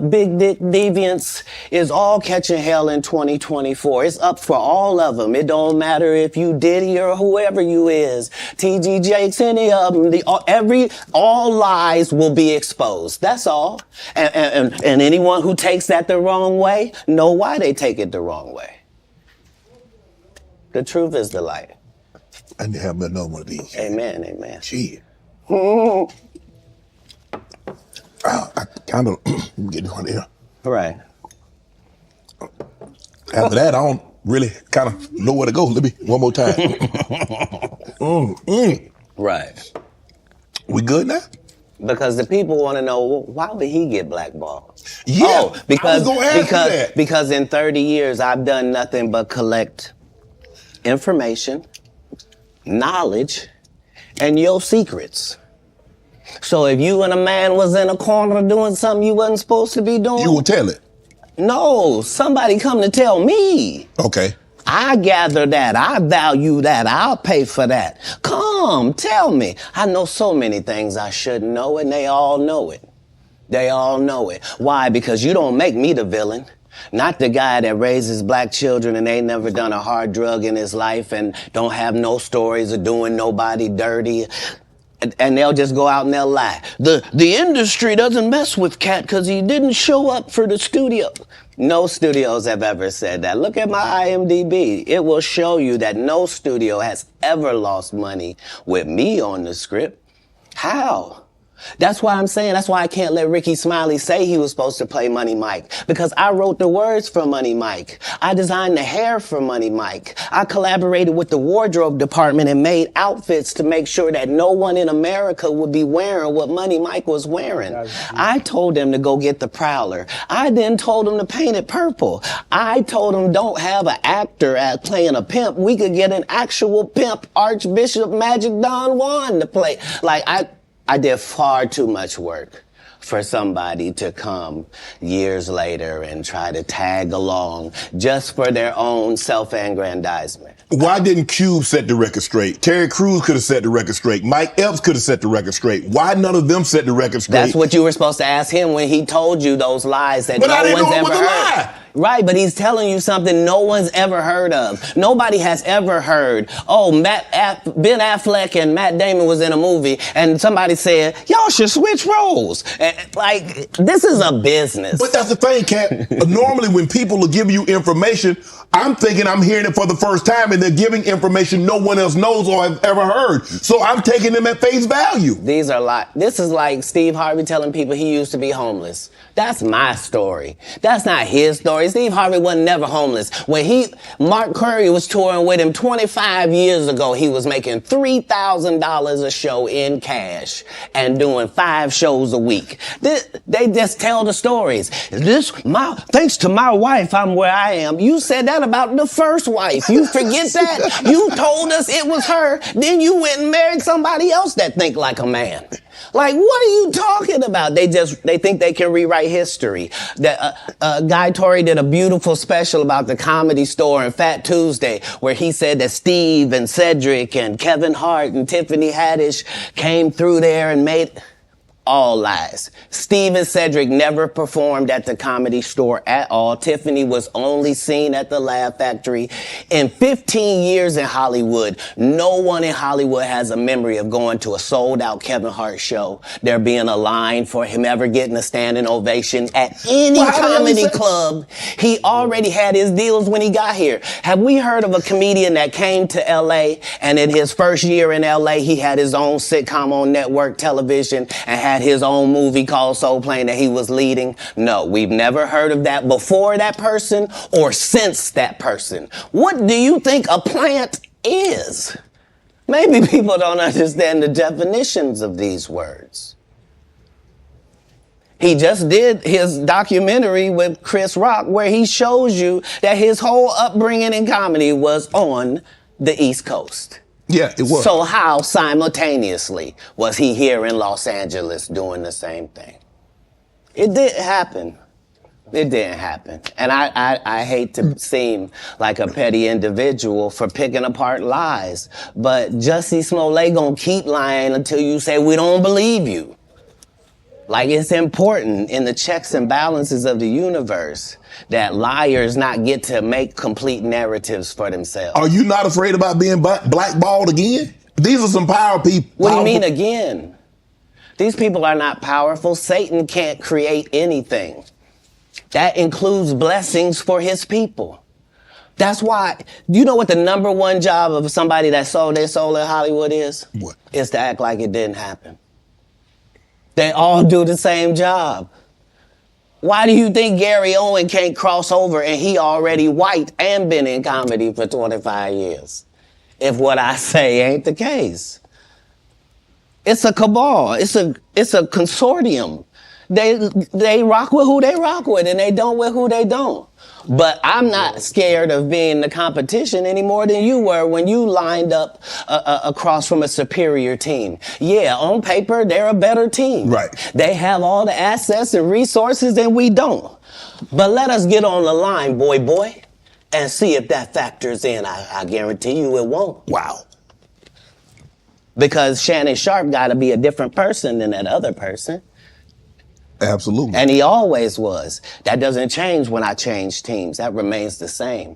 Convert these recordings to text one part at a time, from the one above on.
big dick deviants is all catching hell in 2024. It's up for all of them. It don't matter if you Diddy or whoever you is, TG Jakes, any of them. All lies will be exposed. That's all. And anyone who takes that the wrong way, know why they take it the wrong way. The truth is the light. I need to have another one of these. Amen, amen. Gee. I kind of get one here. Right. After that, I don't really kind of know where to go. Let me, one more time. Right. We good now? Because the people want to know, well, why would he get blackballed? Yeah, oh, because I was gonna ask you that. Because in 30 years, I've done nothing but collect information, knowledge, and your secrets. So if you and a man was in a corner doing something you wasn't supposed to be doing, you will tell it. No, somebody come to tell me. Okay. I gather that. I value that. I'll pay for that. Come, tell me. I know so many things I shouldn't know, and they all know it. They all know it. Why? Because you don't make me the villain. Not the guy that raises black children and ain't never done a hard drug in his life and don't have no stories of doing nobody dirty. And they'll just go out and they'll lie. The industry doesn't mess with Katt because he didn't show up for the studio. No studios have ever said that. Look at my IMDb. It will show you that no studio has ever lost money with me on the script. How? That's why I'm saying, that's why I can't let Ricky Smiley say he was supposed to play Money Mike. Because I wrote the words for Money Mike. I designed the hair for Money Mike. I collaborated with the wardrobe department and made outfits to make sure that no one in America would be wearing what Money Mike was wearing. I told them to go get the Prowler. I then told them to paint it purple. I told them don't have an actor playing a pimp. We could get an actual pimp, Archbishop Magic Don Juan to play. Like, I did far too much work for somebody to come years later and try to tag along just for their own self-aggrandizement. Why didn't Cube set the record straight? Terry Crews could have set the record straight. Mike Epps could have set the record straight. Why none of them set the record straight? That's what you were supposed to ask him when he told you those lies that but no I didn't one's know it ever was a heard. lie. Right, but he's telling you something no one's ever heard of. Nobody has ever heard, oh, Ben Affleck and Matt Damon was in a movie, and somebody said, y'all should switch roles. Like, this is a business. But that's the thing, Katt. Normally, when people are giving you information, I'm thinking I'm hearing it for the first time, and they're giving information no one else knows or has ever heard. So I'm taking them at face value. These are this is like Steve Harvey telling people he used to be homeless. That's my story. That's not his story. Steve Harvey wasn't never homeless. When Mark Curry was touring with him 25 years ago, he was making $3,000 a show in cash and doing 5 shows a week. They just tell the stories. Thanks to my wife, I'm where I am. You said that about the first wife. You forget that? You told us it was her. Then you went and married somebody else that think like a man. Like, what are you talking about? They think they can rewrite history. Guy Torrey did a beautiful special about the Comedy Store and Fat Tuesday, where he said that Steve and Cedric and Kevin Hart and Tiffany Haddish came through there and made... All lies. Steve and Cedric never performed at the Comedy Store at all. Tiffany was only seen at the Laugh Factory. In 15 years in Hollywood, no one in Hollywood has a memory of going to a sold-out Kevin Hart show, there being a line for him ever getting a standing ovation at any comedy club. He already had his deals when he got here. Have we heard of a comedian that came to L.A. and in his first year in L.A. he had his own sitcom on network television and had his own movie called Soul Plane that he was leading? No, we've never heard of that before that person or since that person. What do you think a plant is? Maybe people don't understand the definitions of these words. He just did his documentary with Chris Rock where he shows you that his whole upbringing in comedy was on the East Coast. Yeah, it was. So how simultaneously was he here in Los Angeles doing the same thing? It didn't happen. It didn't happen. And I hate to seem like a petty individual for picking apart lies, but Jussie Smollett gonna keep lying until you say we don't believe you. Like, it's important in the checks and balances of the universe that liars not get to make complete narratives for themselves. Are you not afraid about being blackballed again? These are some power people. What do you mean again? These people are not powerful. Satan can't create anything. That includes blessings for his people. That's why, you know what the number one job of somebody that sold their soul in Hollywood is? What? Is to act like it didn't happen. They all do the same job. Why do you think Gary Owen can't cross over and he already white and been in comedy for 25 years? If what I say ain't the case. It's a cabal. It's a consortium. They rock with who they rock with and they don't with who they don't. But I'm not scared of being the competition any more than you were when you lined up across from a superior team. Yeah, on paper, they're a better team. Right. They have all the assets and resources and we don't. But let us get on the line, boy, and see if that factors in. I guarantee you it won't. Wow. Because Shannon Sharp got to be a different person than that other person. Absolutely. And he always was. That doesn't change when I change teams. That remains the same.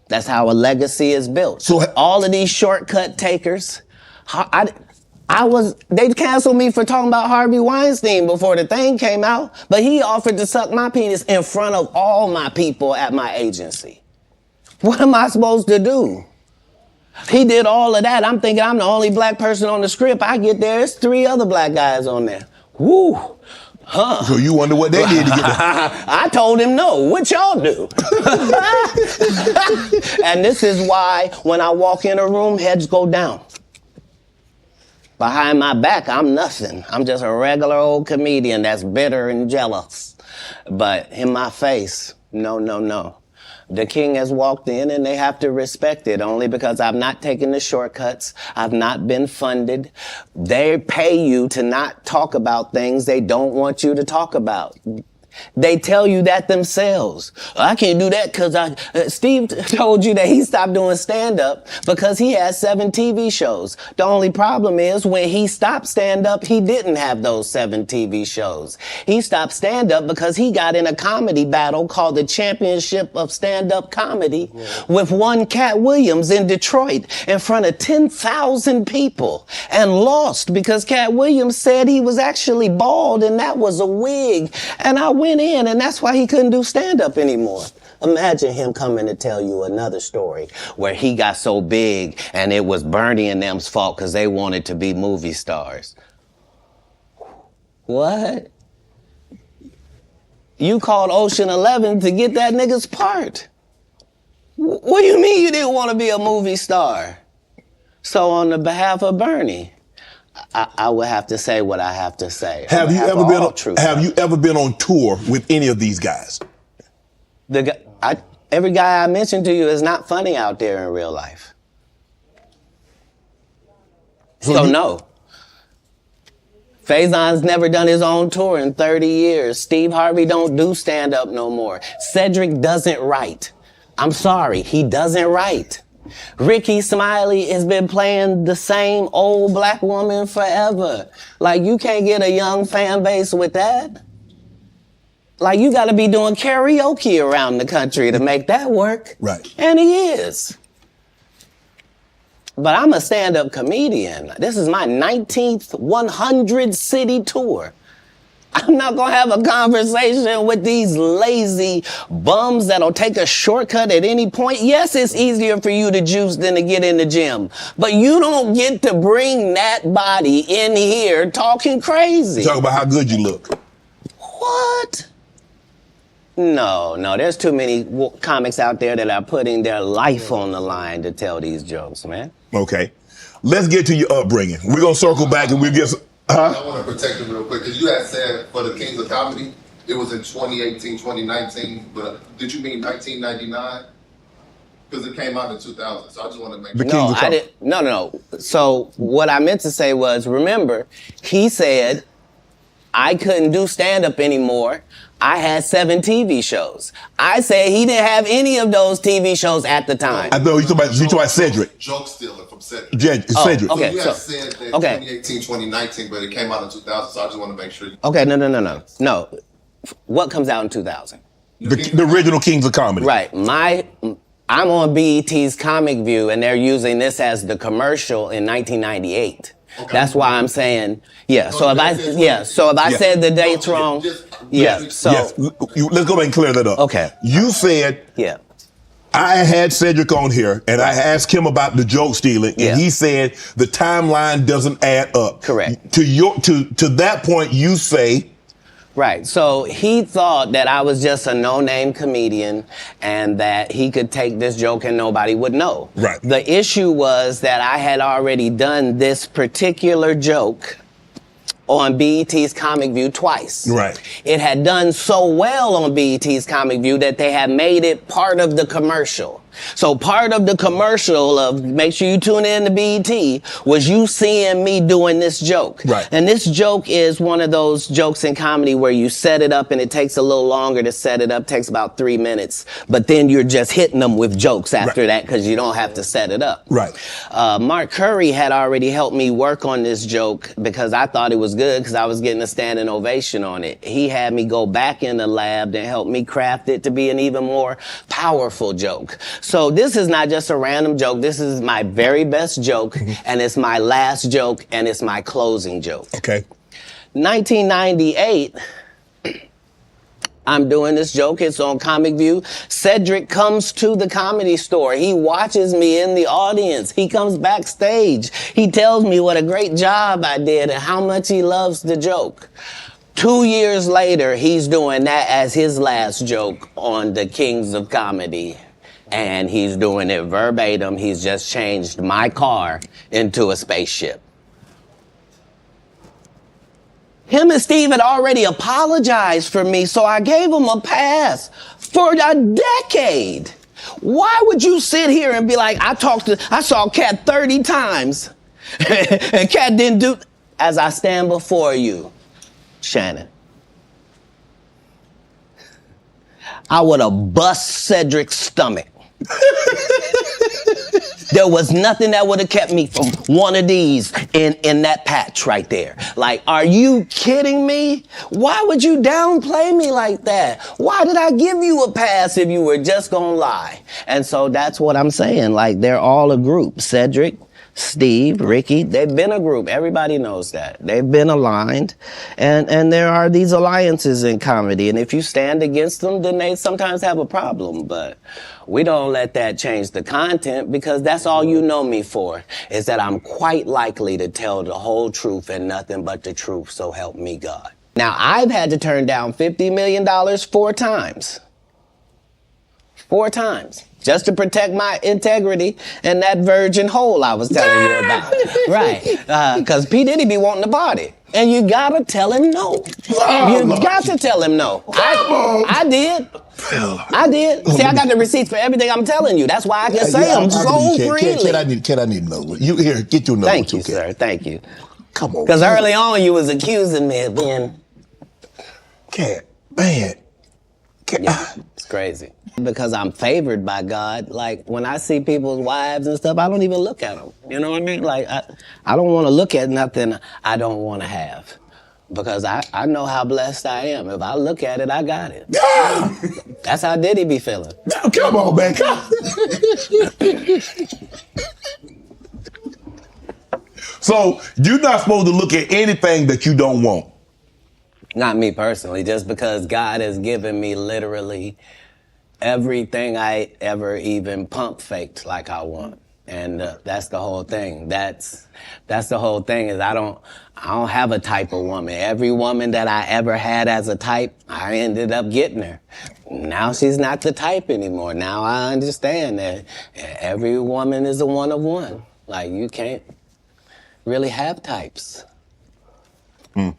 That's how a legacy is built. So all of these shortcut takers, they canceled me for talking about Harvey Weinstein before the thing came out, but he offered to suck my penis in front of all my people at my agency. What am I supposed to do? He did all of that. I'm thinking I'm the only black person on the script. I get there, it's 3 other black guys on there. Woo. Huh. So you wonder what they did to get there? I told him no. What y'all do? And this is why when I walk in a room, heads go down. Behind my back, I'm nothing. I'm just a regular old comedian that's bitter and jealous. But in my face, no. The king has walked in and they have to respect it only because I've not taken the shortcuts. I've not been funded. They pay you to not talk about things they don't want you to talk about. They tell you that themselves. I can't do that because Steve told you that he stopped doing stand-up because he has 7 TV shows. The only problem is when he stopped stand-up, he didn't have those 7 TV shows. He stopped stand-up because he got in a comedy battle called the Championship of Stand-Up Comedy with one Katt Williams in Detroit in front of 10,000 people and lost because Katt Williams said he was actually bald and that was a wig. And I went in and that's why he couldn't do stand-up anymore. Imagine him coming to tell you another story where he got so big and it was Bernie and them's fault because they wanted to be movie stars. What? You called Ocean 11 to get that nigga's part. What do you mean you didn't want to be a movie star? So on the behalf of Bernie, I would have to say what I have to say. Have you ever been on tour with any of these guys? Every guy I mentioned to you is not funny out there in real life. So no. Faison's never done his own tour in 30 years. Steve Harvey don't do stand-up no more. Cedric doesn't write. I'm sorry, he doesn't write. Ricky Smiley has been playing the same old black woman forever. Like, you can't get a young fan base with that. Like, you gotta be doing karaoke around the country to make that work. Right. And he is. But I'm a stand-up comedian. This is my 19th 100-city tour. I'm not gonna have a conversation with these lazy bums that'll take a shortcut at any point. Yes, it's easier for you to juice than to get in the gym, but you don't get to bring that body in here talking crazy. Talk about how good you look. What? No, there's too many comics out there that are putting their life on the line to tell these jokes, man. Okay, let's get to your upbringing. We're gonna circle back and we'll get some... I want to protect him real quick, because you had said for the Kings of Comedy, it was in 2018, 2019, but did you mean 1999? Because it came out in 2000, so I just want to make sure. No, I didn't. No. So what I meant to say was, remember, he said, I couldn't do stand-up anymore. I had 7 TV shows. I said he didn't have any of those TV shows at the time. I know you talking about Cedric. Joke stealing from Cedric. Cedric. Okay. So you had said that 2018, 2019, but it came out in 2000, so I just want to make sure. Okay, no. What comes out in 2000? The original Kings of Comedy. Right. I'm on BET's Comic View, and they're using this as the commercial in 1998. Okay. That's why I'm saying, yeah. So if I said the dates wrong, let's go back and clear that up. Okay. You said, I had Cedric on here, and I asked him about the joke stealing, and he said the timeline doesn't add up. Correct. To that point, you say. Right. So he thought that I was just a no-name comedian and that he could take this joke and nobody would know. Right. The issue was that I had already done this particular joke on BET's Comic View twice. Right. It had done so well on BET's Comic View that they had made it part of the commercial. So part of the commercial of make sure you tune in to BET was you seeing me doing this joke. Right. And this joke is one of those jokes in comedy where you set it up and it takes a little longer to set it up, takes about 3 minutes, but then you're just hitting them with jokes after that because you don't have to set it up. Right. Mark Curry had already helped me work on this joke because I thought it was good because I was getting a standing ovation on it. He had me go back in the lab and help me craft it to be an even more powerful joke. So this is not just a random joke. This is my very best joke, and it's my last joke, and it's my closing joke. Okay. 1998, I'm doing this joke. It's on Comic View. Cedric comes to the Comedy Store. He watches me in the audience. He comes backstage. He tells me what a great job I did and how much he loves the joke. 2 years later, he's doing that as his last joke on the Kings of Comedy. And he's doing it verbatim. He's just changed my car into a spaceship. Him and Steve had already apologized for me, so I gave him a pass for a decade. Why would you sit here and be like, I saw Katt 30 times, and Katt didn't do, as I stand before you, Shannon, I would have bust Cedric's stomach. There was nothing that would have kept me from one of these in that patch right there. Like, are you kidding me? Why would you downplay me like that? Why did I give you a pass if you were just gonna lie? And so that's what I'm saying. Like, they're all a group. Cedric, Steve, Ricky, they've been a group. Everybody knows that. They've been aligned. And there are these alliances in comedy. And if you stand against them, then they sometimes have a problem. But we don't let that change the content because that's all you know me for, is that I'm quite likely to tell the whole truth and nothing but the truth, so help me God. Now, I've had to turn down $50 million 4 times. 4 times. Just to protect my integrity and that virgin hole I was telling you about. Right. Because P. Diddy be wanting to party. And you gotta tell him no. You got to tell him no. I did. I did. See, I got the receipts for everything I'm telling you. That's why I can say them so freely. Ken, I need another one. You here, get your number. Thank you, sir. Thank you. Come on. Because early on you was accusing me of being... Ken, man. Yeah, it's crazy. Because I'm favored by God. Like, when I see people's wives and stuff, I don't even look at them. You know what I mean? Like, I don't want to look at nothing I don't want to have. Because I know how blessed I am. If I look at it, I got it. That's how Diddy be feeling. No, come on, man. So, you're not supposed to look at anything that you don't want. Not me personally, just because God has given me literally everything I ever even pump faked like I want. And that's the whole thing. That's the whole thing is I don't have a type of woman. Every woman that I ever had as a type, I ended up getting her. Now she's not the type anymore. Now I understand that every woman is a one of one. Like, you can't really have types. Mm-hmm.